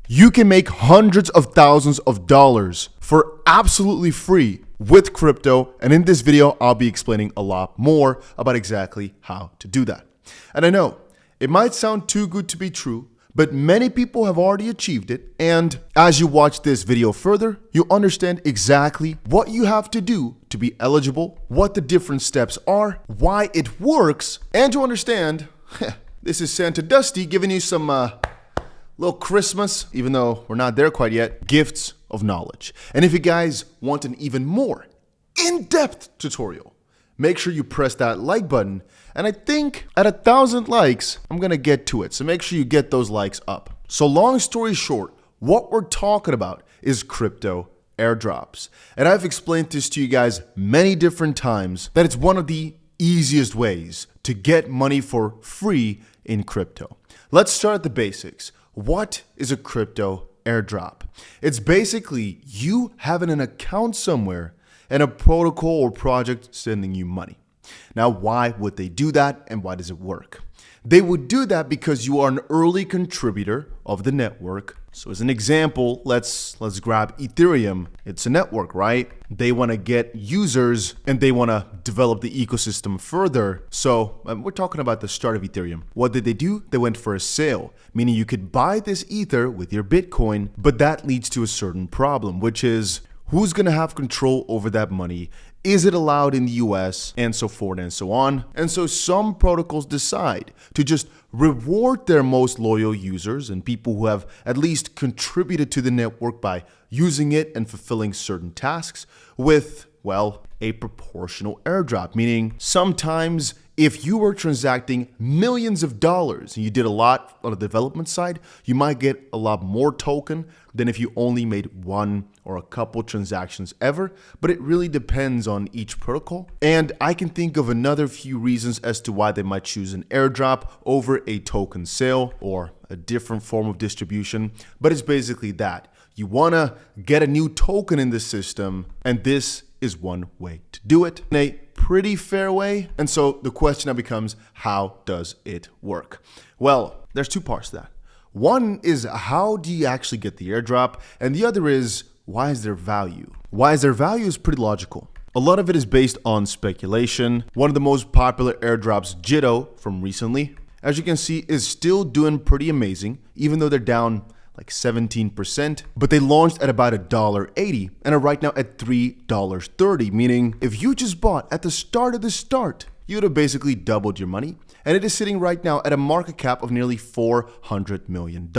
You can make hundreds of thousands of dollars for absolutely free with crypto. And in this video, I'll be explaining a lot more about exactly how to do that. And I know it might sound too good to be true, but many people have already achieved it. And as you watch this video further, you'll understand exactly what you have to do to be eligible, what the different steps are, why it works, and to understand, this is Santa Dusty giving you some little Christmas, even though we're not there quite yet, gifts of knowledge. And if you guys want an even more in-depth tutorial, make sure you press that like button. And I think at 1,000 likes, I'm gonna get to it. So make sure you get those likes up. So long story short, what we're talking about is crypto airdrops. And I've explained this to you guys many different times that it's one of the easiest ways to get money for free in crypto. Let's start at the basics. What is a crypto airdrop? It's basically you having an account somewhere and a protocol or project sending you money. Now, why would they do that and why does it work? They would do that because you are an early contributor of the network. So as an example, let's grab Ethereum. It's a network, right? They want to get users and they want to develop the ecosystem further. So we're talking about the start of Ethereum. What did they do? They went for a sale, meaning you could buy this Ether with your Bitcoin, but that leads to a certain problem, which is who's going to have control over that money? Is it allowed in the US? And so forth and so on. And so some protocols decide to just reward their most loyal users and people who have at least contributed to the network by using it and fulfilling certain tasks with, well, a proportional airdrop, meaning sometimes if you were transacting millions of dollars and you did a lot on the development side, you might get a lot more token than if you only made one or a couple transactions ever, but it really depends on each protocol. And I can think of another few reasons as to why they might choose an airdrop over a token sale or a different form of distribution, but it's basically that. You wanna get a new token in the system, and this is one way to do it in a pretty fair way. And so the question now becomes, how does it work? Well, there's two parts to that. One is how do you actually get the airdrop? And the other is, why is there value? Why is there value is pretty logical. A lot of it is based on speculation. One of the most popular airdrops, 𝗬𝗁 from recently, as you can see, is still doing pretty amazing, even though they're down like 17%, but they launched at about $1.80 and are right now at $3.30, meaning if you just bought at the start of the start, you would have basically doubled your money. And it is sitting right now at a market cap of nearly $400 million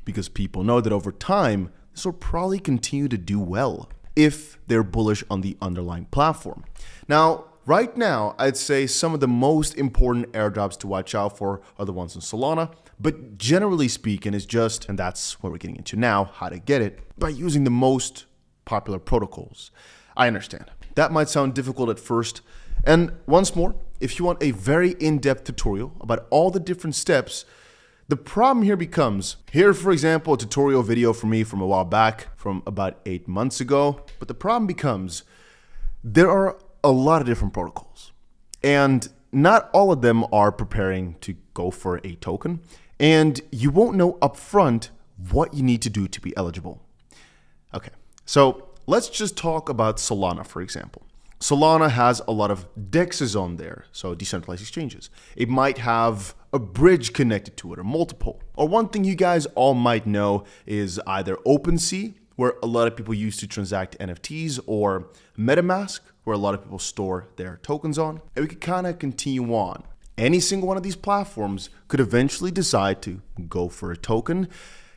because people know that over time, this will probably continue to do well if they're bullish on the underlying platform. Now, right now, I'd say some of the most important airdrops to watch out for are the ones in Solana, but generally speaking, it's just, and that's what we're getting into now, how to get it, by using the most popular protocols. I understand. That might sound difficult at first. And once more, if you want a very in-depth tutorial about all the different steps, the problem here becomes, here for example, a tutorial video for me from a while back, from about 8 months ago, but the problem becomes, there are a lot of different protocols, and not all of them are preparing to go for a token, and you won't know upfront what you need to do to be eligible. Okay, so let's just talk about Solana, for example. Solana has a lot of DEXs on there, so decentralized exchanges. It might have a bridge connected to it or multiple. Or one thing you guys all might know is either OpenSea, where a lot of people use to transact NFTs, or MetaMask, where a lot of people store their tokens on. And we could kind of continue on. Any single one of these platforms could eventually decide to go for a token.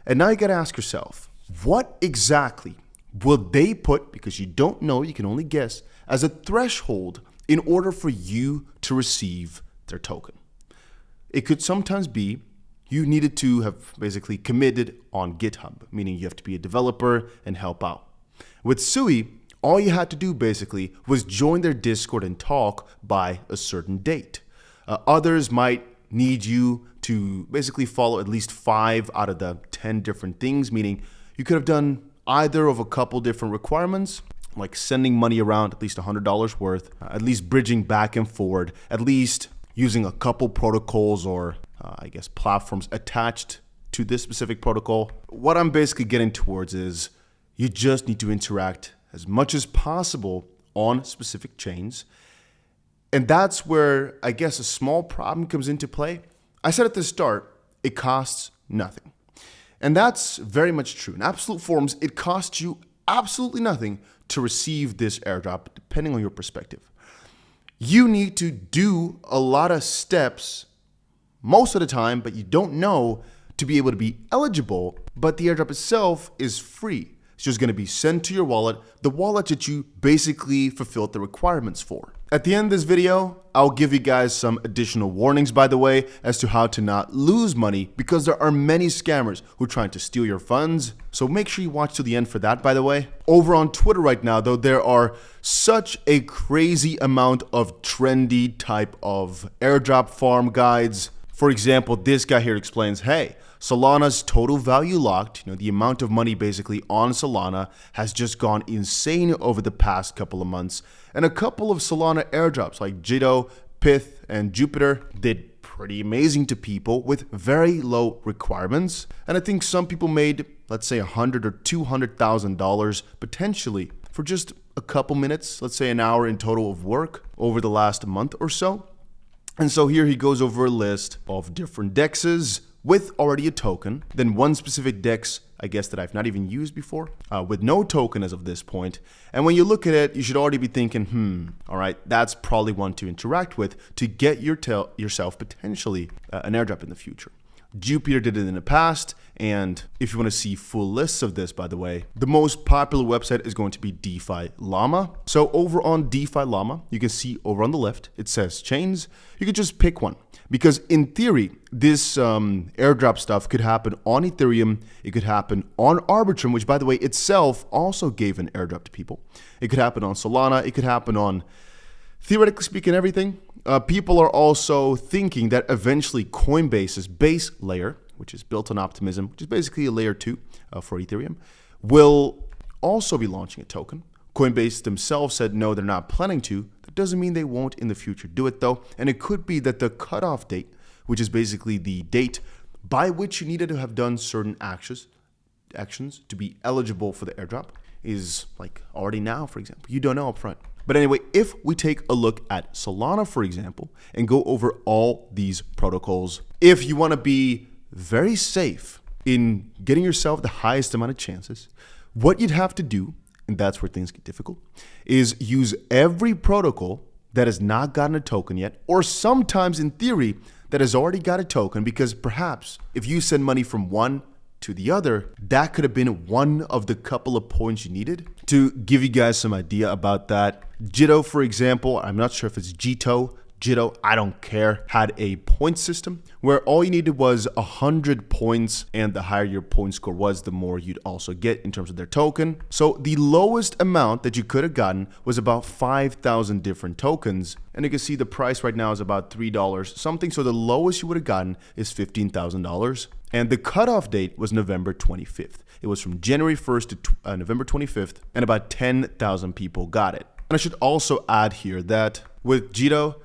And now you got to ask yourself, what exactly will they put, because you don't know, you can only guess, as a threshold in order for you to receive their token? It could sometimes be you needed to have basically committed on GitHub, meaning you have to be a developer and help out. With 𝗁𝘁, all you had to do basically was join their Discord and talk by a certain date. Others might need you to basically follow at least 5 out of the 10 different things, meaning you could have done either of a couple different requirements, like sending money around at least $100 worth, at least bridging back and forward, at least using a couple protocols or I guess platforms attached to this specific protocol. What I'm basically getting towards is you just need to interact as much as possible on specific chains. And that's where I guess a small problem comes into play. I said at the start, it costs nothing. And that's very much true. In absolute forms, it costs you absolutely nothing to receive this airdrop, depending on your perspective. You need to do a lot of steps most of the time, but you don't know to be able to be eligible. But the airdrop itself is free. It's just going to be sent to your wallet, the wallet that you basically fulfilled the requirements for. At the end of this video, I'll give you guys some additional warnings, by the way, as to how to not lose money, because there are many scammers who are trying to steal your funds. So make sure you watch to the end for that, by the way. Over on Twitter right now, though, there are such a crazy amount of trendy type of airdrop farm guides. For example, this guy here explains, hey, Solana's total value locked, the amount of money basically on Solana has just gone insane over the past couple of months. And a couple of Solana airdrops like 𝗬𝗏, 𝗏, and Jupiter did pretty amazing to people with very low requirements. And I think some people made, let's say, $100,000 or $200,000 potentially for just a couple minutes, let's say an hour in total of work over the last month or so. And so here he goes over a list of different dexes with already a token, then one specific dex, I guess, that I've not even used before, with no token as of this point. And when you look at it, you should already be thinking, all right, that's probably one to interact with to get yourself potentially an airdrop in the future. Jupiter did it in the past, and if you want to see full lists of this, by the way, the most popular website is going to be DeFi-Llama. So over on DeFi-Llama, you can see over on the left, it says chains. You could just pick one, because in theory, this airdrop stuff could happen on Ethereum. It could happen on Arbitrum, which, by the way, itself also gave an airdrop to people. It could happen on Solana. It could happen on, theoretically speaking, everything. People are also thinking that eventually Coinbase's base layer, which is built on Optimism, which is basically a layer 2 for Ethereum, will also be launching a token. Coinbase themselves said no, they're not planning to. That doesn't mean they won't in the future do it, though. And it could be that the cutoff date, which is basically the date by which you needed to have done certain actions to be eligible for the airdrop, is like already now, for example. You don't know upfront. But anyway, if we take a look at Solana, for example, and go over all these protocols, if you want to be very safe in getting yourself the highest amount of chances, what you'd have to do, and that's where things get difficult, is use every protocol that has not gotten a token yet, or sometimes in theory that has already got a token, because perhaps if you send money from one to the other, that could have been one of the couple of points you needed. To give you guys some idea about that, 𝗬𝗏, for example, I'm not sure if it's 𝗬𝗏, I don't care, had a point system where all you needed was 100 points, and the higher your point score was, the more you'd also get in terms of their token. So the lowest amount that you could have gotten was about 5,000 different tokens, and you can see the price right now is about $3 something. So the lowest you would have gotten is $15,000. And the cutoff date was November 25th. It was from January 1st to November 25th, and about 10,000 people got it. And I should also add here that with 𝗬𝗏,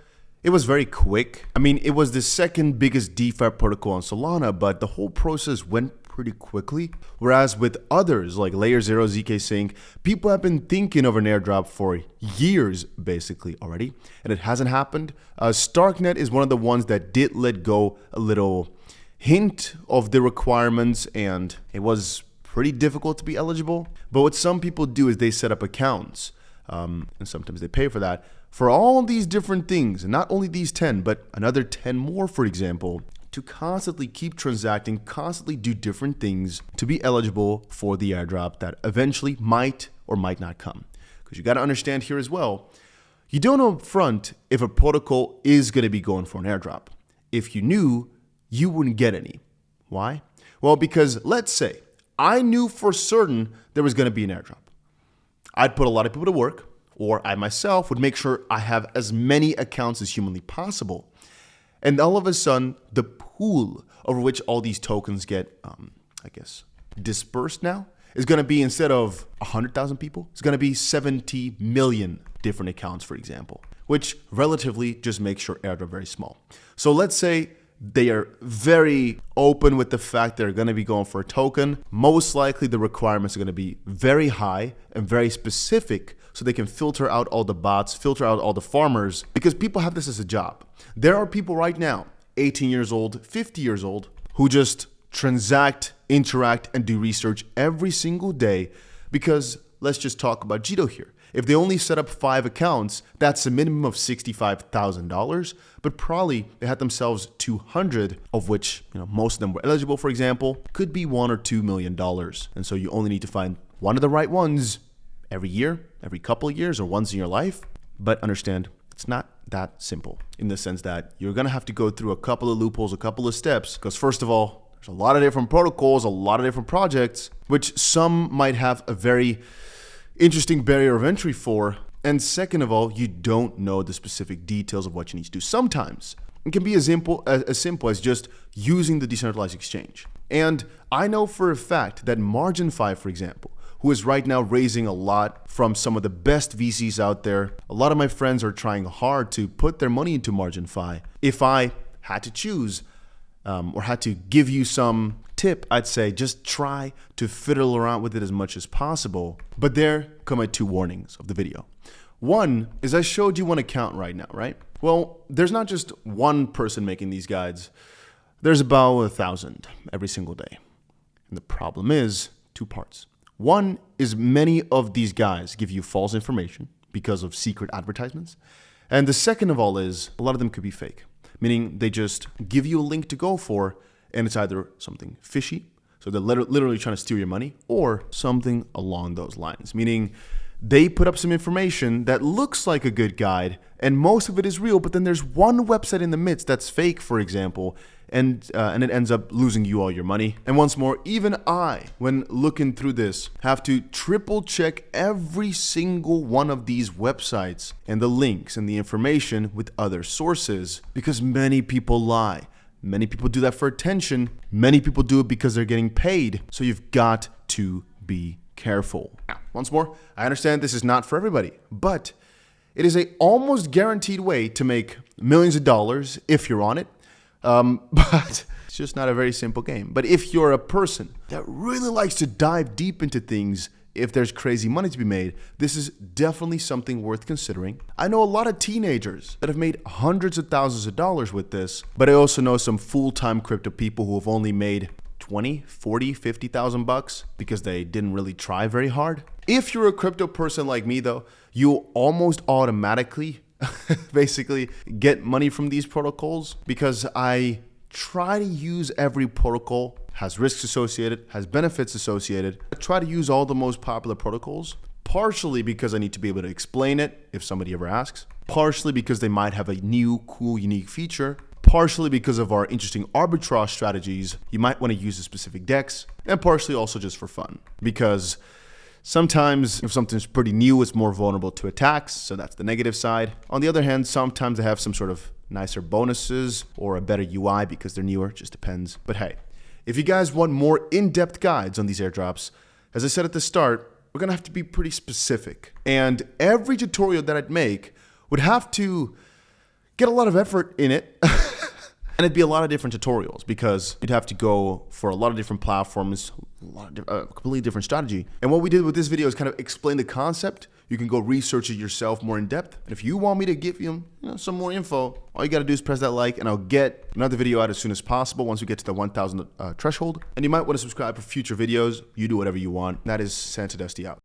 it was very quick. I mean, it was the second biggest DeFi protocol on Solana, but the whole process went pretty quickly. Whereas with others like Layer 0, zk-Sync, people have been thinking of an airdrop for years, basically, already, and it hasn't happened. Starknet is one of the ones that did let go a little hint of the requirements, and it was pretty difficult to be eligible. But what some people do is they set up accounts, and sometimes they pay for that, for all these different things, and not only these 10, but another 10 more, for example, to constantly keep transacting, constantly do different things to be eligible for the airdrop that eventually might or might not come. Because you got to understand here as well, you don't know up front if a protocol is going to be going for an airdrop. If you knew, you wouldn't get any. Why? Well, because let's say I knew for certain there was going to be an airdrop. I'd put a lot of people to work, or I myself would make sure I have as many accounts as humanly possible. And all of a sudden, the pool over which all these tokens get, dispersed now is going to be, instead of 100,000 people, it's going to be 70 million different accounts, for example, which relatively just makes your airdrop very small. So let's say They are very open with the fact they're going to be going for a token. Most likely the requirements are going to be very high and very specific so they can filter out all the bots, filter out all the farmers, because people have this as a job. There are people right now, 18 years old, 50 years old, who just transact, interact, and do research every single day because let's just talk about Jito here. If they only set up 5 accounts, that's a minimum of $65,000, but probably they had themselves 200, of which most of them were eligible, for example, could be $1 or $2 million. And so you only need to find one of the right ones every year, every couple of years, or once in your life. But understand, it's not that simple in the sense that you're going to have to go through a couple of loopholes, a couple of steps, because first of all, there's a lot of different protocols, a lot of different projects, which some might have a very interesting barrier of entry for. And second of all, you don't know the specific details of what you need to do. Sometimes it can be as simple as just using the decentralized exchange. And I know for a fact that 𝗪𝗵𝗲𝗿e, for example, who is right now raising a lot from some of the best VCs out there, a lot of my friends are trying hard to put their money into 𝗪𝗵𝗲𝗿e. If I had to choose or had to give you some tip, I'd say just try to fiddle around with it as much as possible. But there come my 2 warnings of the video. One is I showed you one account right now, right? Well, there's not just one person making these guides. There's about 1,000 every single day. And the problem is 2 parts. One is many of these guys give you false information because of secret advertisements. And the second of all is a lot of them could be fake, meaning they just give you a link to go for, and it's either something fishy, so they're literally trying to steal your money, or something along those lines, meaning they put up some information that looks like a good guide, and most of it is real, but then there's one website in the midst that's fake, for example, and it ends up losing you all your money. And once more, even I, when looking through this, have to triple check every single one of these websites and the links and the information with other sources, because many people lie. Many people do that for attention. Many people do it because they're getting paid. So you've got to be careful. Now, once more, I understand this is not for everybody, but it is a almost guaranteed way to make millions of dollars if you're on it. But it's just not a very simple game. But if you're a person that really likes to dive deep into things, if there's crazy money to be made, this is definitely something worth considering. I know a lot of teenagers that have made hundreds of thousands of dollars with this, but I also know some full-time crypto people who have only made 20, 40, 50,000 bucks because they didn't really try very hard. If you're a crypto person like me though, you almost automatically basically get money from these protocols because I try to use every protocol, has risks associated, has benefits associated. I try to use all the most popular protocols, partially because I need to be able to explain it if somebody ever asks, partially because they might have a new, cool, unique feature, partially because of our interesting arbitrage strategies. You might want to use a specific DEX, and partially also just for fun, because sometimes if something's pretty new, it's more vulnerable to attacks, so that's the negative side. On the other hand, sometimes they have some sort of nicer bonuses or a better UI because they're newer, just depends. But hey, if you guys want more in-depth guides on these airdrops, as I said at the start, we're gonna have to be pretty specific. And every tutorial that I'd make would have to get a lot of effort in it. And it'd be a lot of different tutorials because you'd have to go for a lot of different platforms, a completely different strategy. And what we did with this video is kind of explain the concept. You can go research it yourself more in depth. And if you want me to give you, some more info, all you got to do is press that like, and I'll get another video out as soon as possible once we get to the 1,000 threshold. And you might want to subscribe for future videos. You do whatever you want. That is 𝗕𝗪𝗏𝗏𝗏 out.